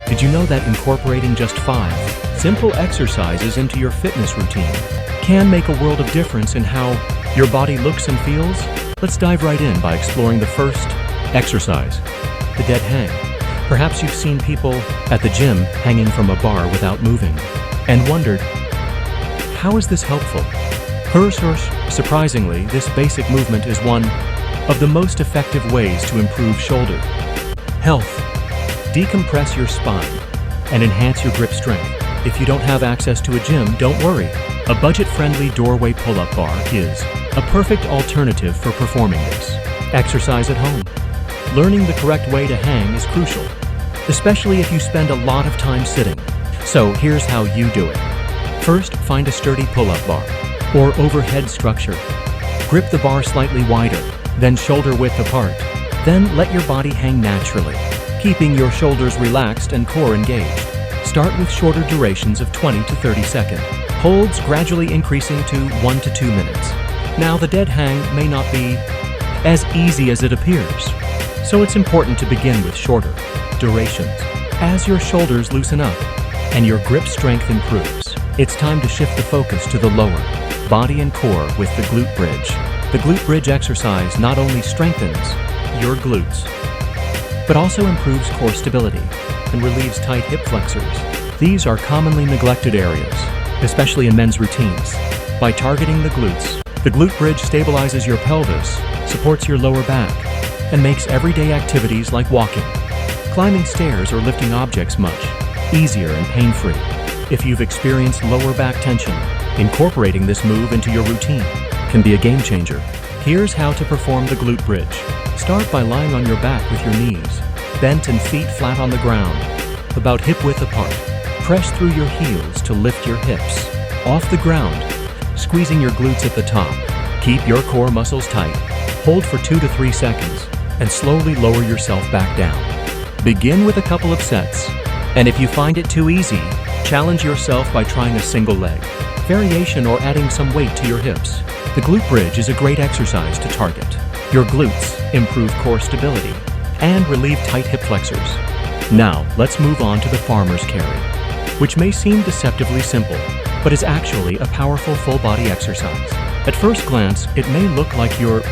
Did you know that incorporating just 5 simple exercises into your fitness routine can make a world of difference in how your body looks and feels? Let's dive right in by exploring the first exercise, the dead hang. Perhaps you've seen people at the gym hanging from a bar without moving and wondered, how is this helpful? Surprisingly, this basic movement is one of the most effective ways to improve shoulder health, decompress your spine, and enhance your grip strength. If you don't have access to a gym, don't worry. A budget-friendly doorway pull-up bar is a perfect alternative for performing this exercise at home. Learning the correct way to hang is crucial, especially if you spend a lot of time sitting. So here's how you do it. First, find a sturdy pull-up bar or overhead structure. Grip the bar slightly wider, then shoulder width apart. Then let your body hang naturally, keeping your shoulders relaxed and core engaged. Start with shorter durations of 20 to 30 seconds. Holds gradually increasing to 1 to 2 minutes. Now, the dead hang may not be as easy as it appears, so it's important to begin with shorter durations. As your shoulders loosen up and your grip strength improves, it's time to shift the focus to the lower body and core with the glute bridge. The glute bridge exercise not only strengthens your glutes, but also improves core stability and relieves tight hip flexors. These are commonly neglected areas, especially in men's routines. By targeting the glutes, the glute bridge stabilizes your pelvis, supports your lower back, and makes everyday activities like walking, climbing stairs, or lifting objects much easier and pain-free. If you've experienced lower back tension, incorporating this move into your routine can be a game changer. Here's how to perform the glute bridge. Start by lying on your back with your knees bent and feet flat on the ground, about hip width apart. Press through your heels to lift your hips off the ground, squeezing your glutes at the top. Keep your core muscles tight. Hold for 2 to 3 seconds and slowly lower yourself back down. Begin with a couple of sets, and if you find it too easy, challenge yourself by trying a single leg variation or adding some weight to your hips. The glute bridge is a great exercise to target your glutes, improve core stability, and relieve tight hip flexors. Now, let's move on to the farmer's carry, which may seem deceptively simple, but is actually a powerful full-body exercise. At first glance, it may look like you're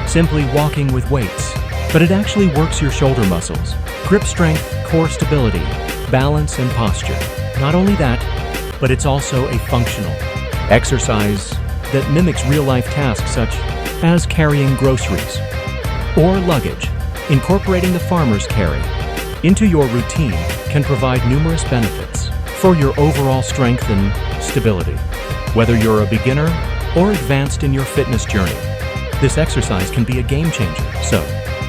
simply walking with weights, but it actually works your shoulder muscles, grip strength, core stability, balance, and posture. Not only that, but it's also a functional exercise that mimics real-life tasks such as carrying groceries or luggage. Incorporating the farmer's carry into your routine can provide numerous benefits for your overall strength and stability. Whether you're a beginner or advanced in your fitness journey, this exercise can be a game changer. So,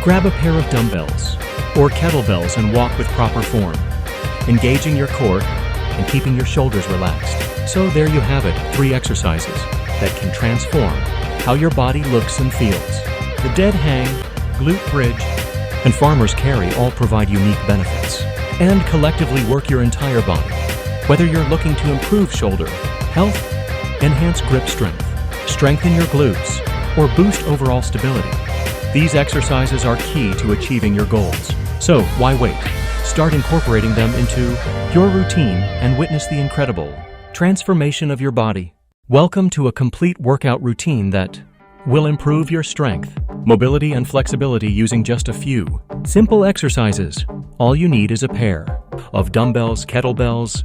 grab a pair of dumbbells or kettlebells and walk with proper form, engaging your core and keeping your shoulders relaxed. So there you have it, 3 exercises that can transform how your body looks and feels. The dead hang, glute bridge, and farmer's carry all provide unique benefits and collectively work your entire body. Whether you're looking to improve shoulder health, enhance grip strength, strengthen your glutes, or boost overall stability, these exercises are key to achieving your goals. So why wait? Start incorporating them into your routine and witness the incredible transformation of your body. Welcome to a complete workout routine that will improve your strength, mobility, and flexibility using just a few simple exercises. All you need is a pair of dumbbells, kettlebells,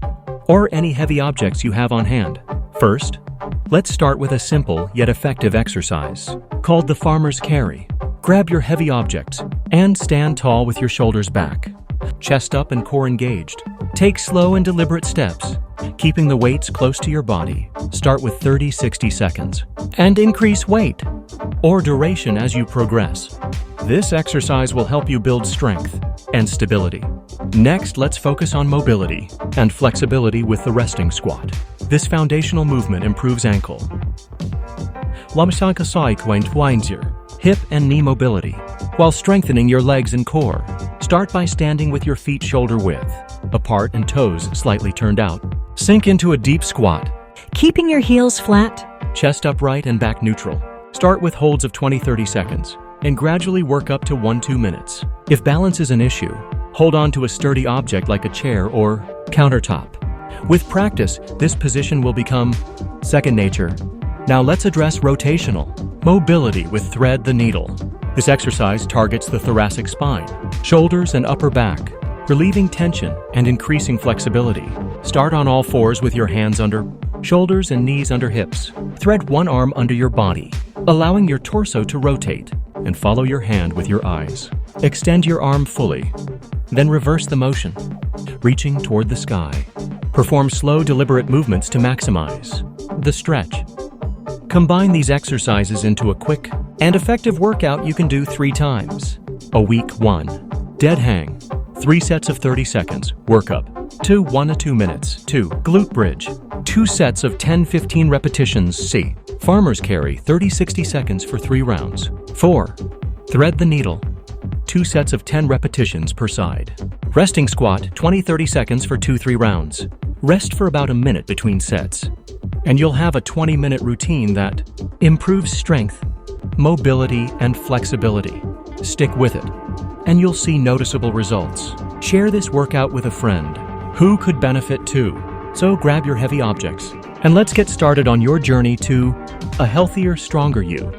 or any heavy objects you have on hand. First, let's start with a simple yet effective exercise called the farmer's carry. Grab your heavy objects and stand tall with your shoulders back, chest up and core engaged. Take slow and deliberate steps, keeping the weights close to your body. Start with 30-60 seconds and increase weight or duration as you progress. This exercise will help you build strength and stability. Next, let's focus on mobility and flexibility with the resting squat. This foundational movement improves ankle, hip and knee mobility, while strengthening your legs and core. Start by standing with your feet shoulder width apart and toes slightly turned out. Sink into a deep squat, keeping your heels flat, chest upright and back neutral. Start with holds of 20-30 seconds and gradually work up to 1-2 minutes. If balance is an issue, Hold on to a sturdy object like a chair or countertop. With practice, this position will become second nature. Now let's address rotational mobility with thread the needle. This exercise targets the thoracic spine, shoulders, and upper back, relieving tension and increasing flexibility. Start on all fours with your hands under shoulders and knees under hips. Thread one arm under your body, allowing your torso to rotate, and follow your hand with your eyes. Extend your arm fully, then reverse the motion, reaching toward the sky. Perform slow, deliberate movements to maximize the stretch. Combine these exercises into a quick and effective workout you can do 3 times a week. 1. Dead hang, 3 sets of 30 seconds, work up. 2. 1 to 2 minutes. 2. Glute bridge, 2 sets of 10-15 repetitions. C. Farmer's carry, 30-60 seconds for 3 rounds. 4. Thread the needle, 2 sets of 10 repetitions per side. Resting squat, 20-30 seconds for 2-3 rounds. Rest for about a minute between sets, and you'll have a 20-minute routine that improves strength, mobility, and flexibility. Stick with it, and you'll see noticeable results. Share this workout with a friend who could benefit too. So grab your heavy objects, and let's get started on your journey to a healthier, stronger you.